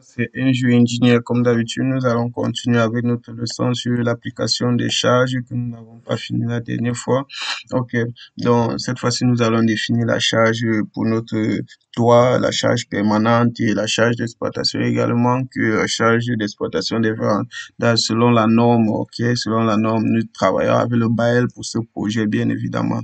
C'est un jeu ingénieur comme d'habitude. Nous allons continuer avec notre leçon sur l'application des charges que nous n'avons pas fini la dernière fois. Ok, donc cette fois-ci, nous allons définir la charge pour notre toit, la charge permanente et la charge d'exploitation également, que la charge d'exploitation devra, selon la norme, ok, selon la norme, nous travaillons avec le BAEL pour ce projet, bien évidemment.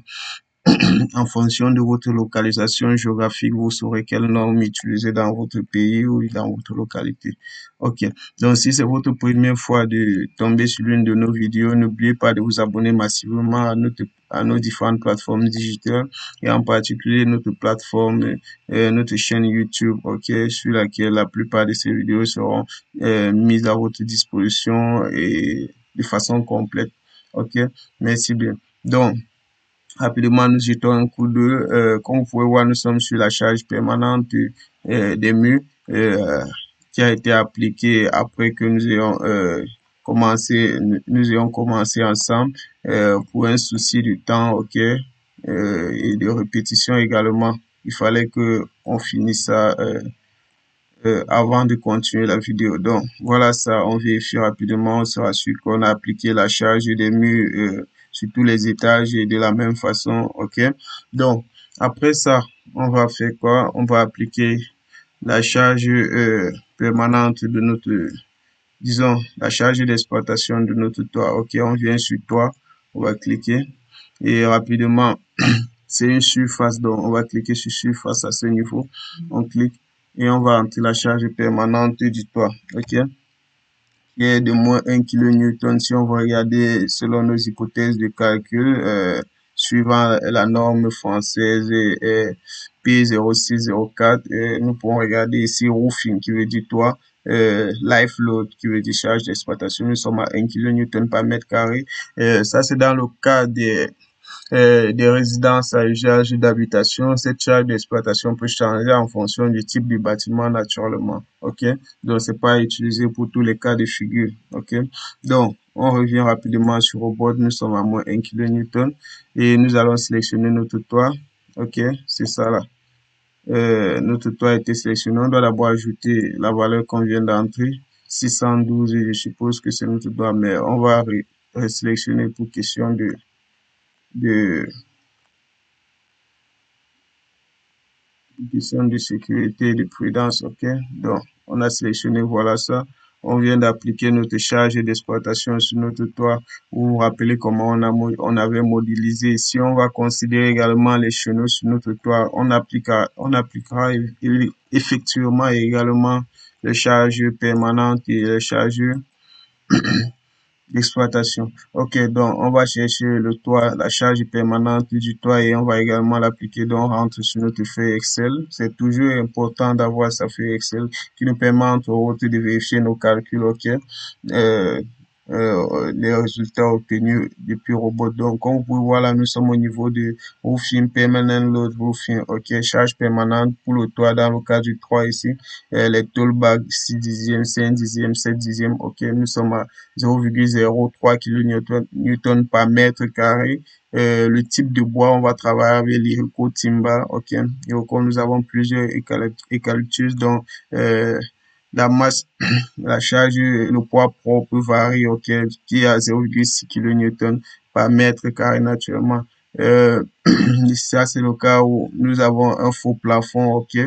En fonction de votre localisation géographique, vous saurez quelle norme utiliser dans votre pays ou dans votre localité. Ok. Donc, si c'est votre première fois de tomber sur l'une de nos vidéos, n'oubliez pas de vous abonner massivement à nos différentes plateformes digitales et en particulier notre plateforme, notre chaîne YouTube, ok, sur laquelle la plupart de ces vidéos seront mises à votre disposition et de façon complète. Ok. Merci bien. Donc, rapidement, nous jetons un coup d'œil. Comme vous pouvez voir, nous sommes sur la charge permanente des murs qui a été appliquée après que nous ayons commencé ensemble pour un souci du temps, ok, et de répétition également. Il fallait que on finisse ça avant de continuer la vidéo. Donc, voilà ça, on vérifie rapidement, on se rassure qu'on a appliqué la charge des murs sur tous les étages et de la même façon, ok? Donc, après ça, on va faire quoi? On va appliquer la charge permanente de notre, disons, la charge d'exploitation de notre toit. Ok, on vient sur toit, on va cliquer et rapidement, c'est une surface, donc on va cliquer sur surface à ce niveau. On clique et on va entrer la charge permanente du toit. Ok, qui est de moins 1 kN. Si on va regarder selon nos hypothèses de calcul, suivant la norme française P0604, nous pourrons regarder ici roofing qui veut dire toit, life load qui veut dire charge d'exploitation. Nous sommes à 1 kN par mètre carré. Ça, c'est dans le cas des résidences à usage d'habitation. Cette charge d'exploitation peut changer en fonction du type du bâtiment naturellement. OK? Donc, c'est pas utilisé pour tous les cas de figure. OK? Donc, on revient rapidement sur le board. Nous sommes à moins 1 kN et nous allons sélectionner notre toit. OK? C'est ça là. Notre toit a été sélectionné. On doit d'abord ajouter la valeur qu'on vient d'entrer. 612, je suppose que c'est notre toit, mais on va sélectionner pour question de question de sécurité et de prudence, ok? Donc, on a sélectionné, voilà ça. On vient d'appliquer notre charge d'exploitation sur notre toit. Vous vous rappelez comment on avait modélisé. Si on va considérer également les chenaux sur notre toit, on appliquera effectivement également les charges permanentes et les charges d'exploitation. Ok, donc on va chercher le toit, la charge permanente du toit et on va également l'appliquer. Donc on rentre sur notre feuille Excel. C'est toujours important d'avoir sa feuille Excel qui nous permet entre autres de vérifier nos calculs. Ok, les résultats obtenus depuis robot. Donc comme vous pouvez voir là, nous sommes au niveau de roofing permanent load roofing. Ok, charge permanente pour le toit dans le cas du 3 ici. Les toolbags 6 dixièmes, 5 dixièmes, 7 dixièmes. Ok, nous sommes à 0,03 kN par mètre carré. Le type de bois, on va travailler avec l'Iroko Timber. Ok, Iroko, nous avons plusieurs eucalyptus, donc la masse, la charge, le poids propre varie, ok, qui est à 0,6 kN par mètre carré naturellement. Ça, c'est le cas où nous avons un faux plafond, ok,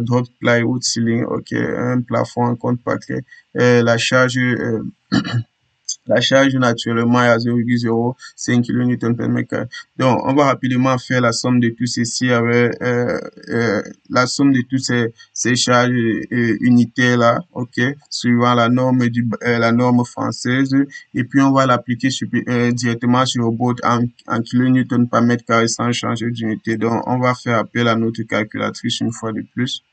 drop plywood ceiling, ok, un plafond en compte paquet. La charge, la charge naturellement est à 0,05 kN par mètre carré. Donc, on va rapidement faire la somme de tout ceci avec la somme de toutes ces charges unitaires là, ok, suivant la norme la norme française, et puis on va l'appliquer directement sur le board en kN par mètre carré sans changer d'unité. Donc, on va faire appel à notre calculatrice une fois de plus,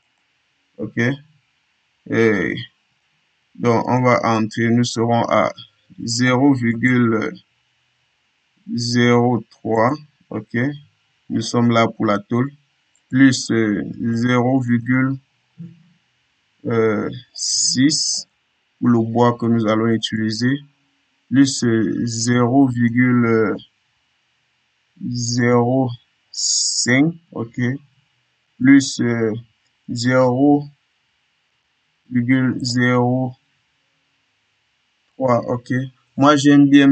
ok. Et donc, on va entrer, nous serons à 0,03, ok. Nous sommes là pour la tôle, plus 0,6 pour le bois que nous allons utiliser, plus 0,05, ok, plus 0,05 0,03. Ok. Moi, j'aime bien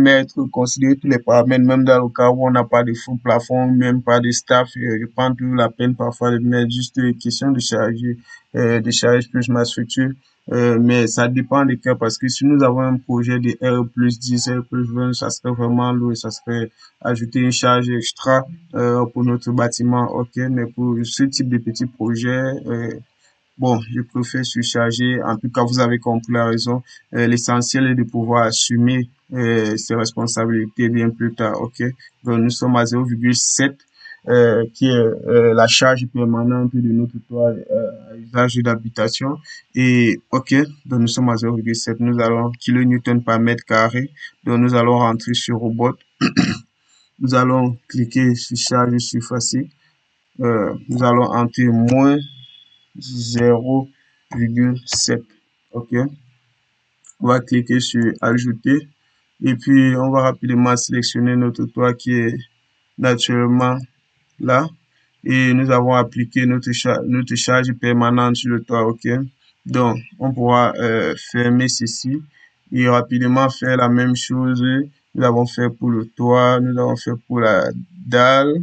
considérer tous les paramètres, même dans le cas où on n'a pas de full plafond, même pas de staff. Je prends toujours la peine parfois de mettre juste question de charger, de charge plus ma structure. Mais ça dépend des cas parce que si nous avons un projet de R+10, R+20, ça serait vraiment lourd, ça serait ajouter une charge extra pour notre bâtiment. Ok. Mais pour ce type de petit projet, bon, je préfère surcharger. En tout cas, vous avez compris la raison. L'essentiel est de pouvoir assumer ses responsabilités bien plus tard. OK? Donc, nous sommes à 0,7 qui est la charge permanente de notre toit à usage d'habitation. Et OK, donc nous sommes à 0,7. Nous allons kilonewton par mètre carré. Donc, nous allons rentrer sur robot. Nous allons cliquer sur charge surfacique. Nous allons entrer moins 0,7. OK. On va cliquer sur ajouter et puis on va rapidement sélectionner notre toit qui est naturellement là et nous avons appliqué notre charge permanente sur le toit. OK. Donc, on pourra fermer ceci et rapidement faire la même chose. Nous avons fait pour le toit, nous avons fait pour la dalle.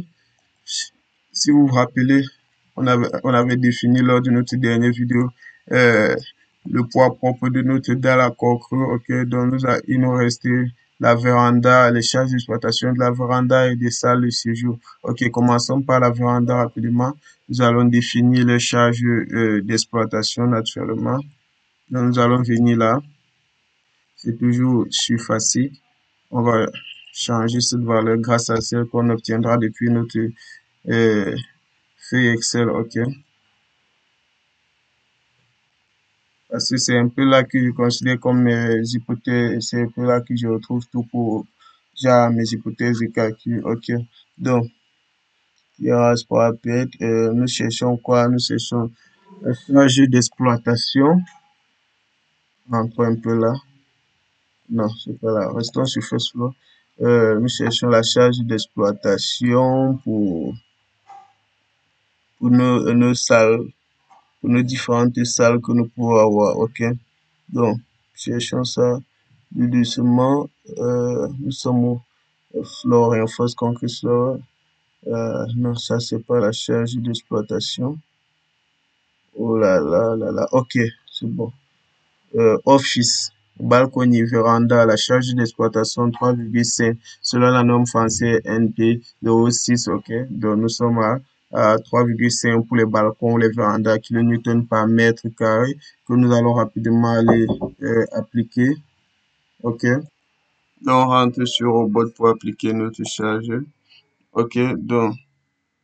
Si vous vous rappelez, on avait défini lors de notre dernière vidéo le poids propre de notre dalle à corps creux. Ok, donc il nous restait la véranda, les charges d'exploitation de la véranda et des salles de séjour. Ok, commençons par la véranda rapidement. Nous allons définir les charges d'exploitation naturellement. Donc, nous allons venir là. C'est toujours surfacique. On va changer cette valeur grâce à celle qu'on obtiendra depuis notre euh, feuille Excel. Ok. Parce que c'est un peu là que je considère comme mes hypothèses, c'est un peu là que je retrouve tout pour genre mes hypothèses de calcul. Ok. Donc, il y aura ce qu'on appelle, nous cherchons quoi? Nous cherchons la charge d'exploitation. Encore un peu là. Non, c'est pas là. Restons sur first floor. Nous cherchons la charge d'exploitation pour nos salles, pour nos différentes salles que nous pouvons avoir. Ok. Donc, cherchons ça doucement. Nous sommes au floor et en face concrete floor. Non, ça, c'est pas la charge d'exploitation. Oh là là là là. Ok, c'est bon. Office, balcony, véranda, la charge d'exploitation 3,5 selon la norme française NP 06. Ok, donc nous sommes à 3,5 pour les balcons, les vérandas, kilonewton par mètre carré que nous allons rapidement aller appliquer. Ok, donc on rentre sur robot pour appliquer notre charge. Ok, donc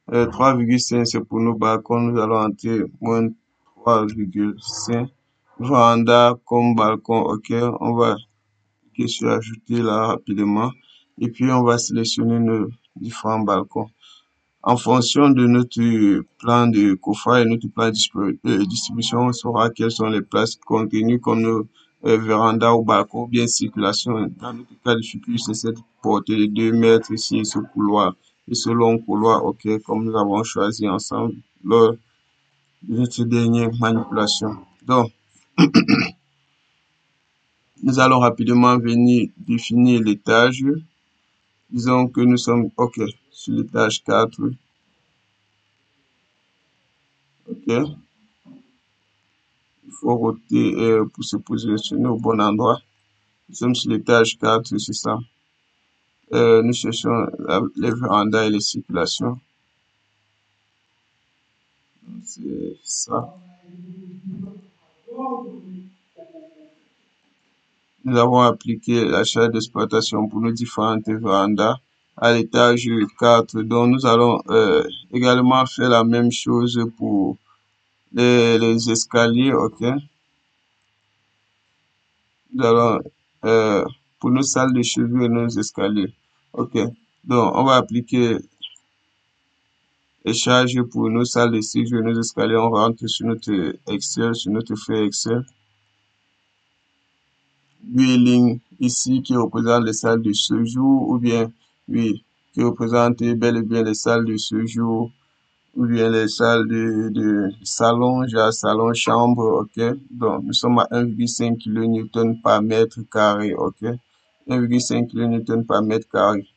3,5 c'est pour nos balcons, nous allons entrer moins 3,5. Véranda comme balcon, ok, on va cliquer sur ajouter là rapidement et puis on va sélectionner nos différents balcons. En fonction de notre plan de coffret et notre plan de distribution, on saura quelles sont les places contenues comme nos vérandas ou balcons, ou bien circulation. Dans notre cas de figure, c'est cette portée de 2 mètres ici, ce couloir et ce long couloir, ok, comme nous avons choisi ensemble lors de notre dernière manipulation. Donc, nous allons rapidement venir définir l'étage. Disons que nous sommes OK sur l'étage 4. OK. Il faut roter pour se positionner au bon endroit. Nous sommes sur l'étage 4, c'est ça. Nous cherchons les vérandas et les circulations. C'est ça. Nous avons appliqué la charge d'exploitation pour nos différentes vérandas à l'étage 4. Donc, nous allons également faire la même chose pour les escaliers, ok. Nous allons, pour nos salles de cheveux et nos escaliers, ok. Donc, on va appliquer les charges pour nos salles de séjour et nos escaliers. On rentre sur notre Excel, sur notre feuille Excel. Huit lignes ici qui représentent les salles de séjour ou bien, oui, qui représentent bel et bien les salles de séjour ou bien les salles de salon, genre salon, chambre, ok. Donc, nous sommes à 1,5 kN par mètre carré, ok. 1,5 kN par mètre carré.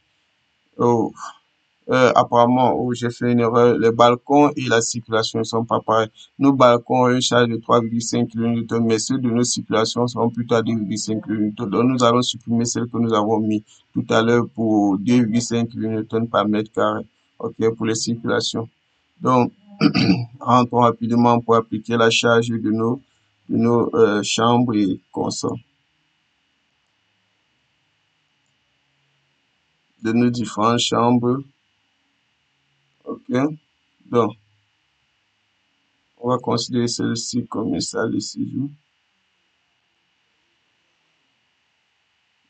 Oh, apparemment, oh, j'ai fait une erreur. Les balcons et la circulation ne sont pas pareils. Nos balcons ont une charge de 3,5 kN, mais ceux de nos circulations seront plutôt à 2,5 kN. Donc, nous allons supprimer celle que nous avons mis tout à l'heure pour 2,5 kN par mètre carré, ok, pour les circulations. Donc, rentrons rapidement pour appliquer la charge de nos chambres et consorts, de nos différentes chambres, ok. Donc, on va considérer celle-ci comme une salle de séjour.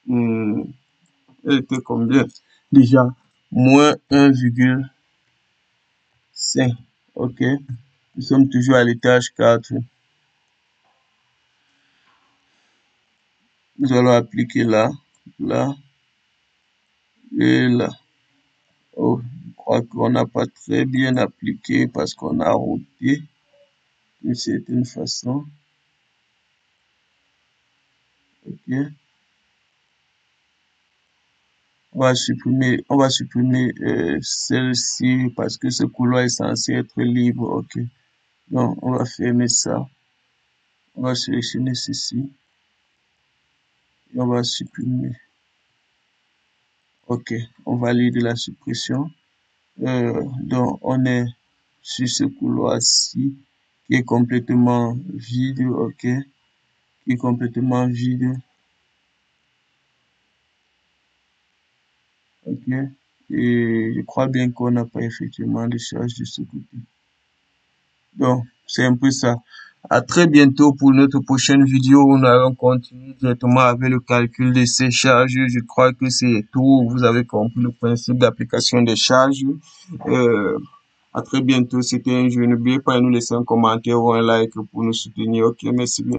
Hmm, elle était combien? Déjà, moins 1,5. OK. Nous sommes toujours à l'étage 4. Nous allons appliquer là, là et là. Oh, je crois qu'on n'a pas très bien appliqué parce qu'on a roté d'une certaine façon. OK. On va supprimer celle-ci parce que ce couloir est censé être libre. OK. Donc, on va fermer ça. On va sélectionner ceci et on va supprimer. OK. On valide la suppression. Donc, on est sur ce couloir-ci qui est complètement vide. OK. Qui est complètement vide. OK. Et je crois bien qu'on n'a pas effectivement de charge de ce côté. Donc, c'est un peu ça. À très bientôt pour notre prochaine vidéo où nous allons continuer directement avec le calcul de ces charges. Je crois que c'est tout. Vous avez compris le principe d'application des charges. À très bientôt. C'était un jeu. N'oubliez pas de nous laisser un commentaire ou un like pour nous soutenir. Ok, merci bien.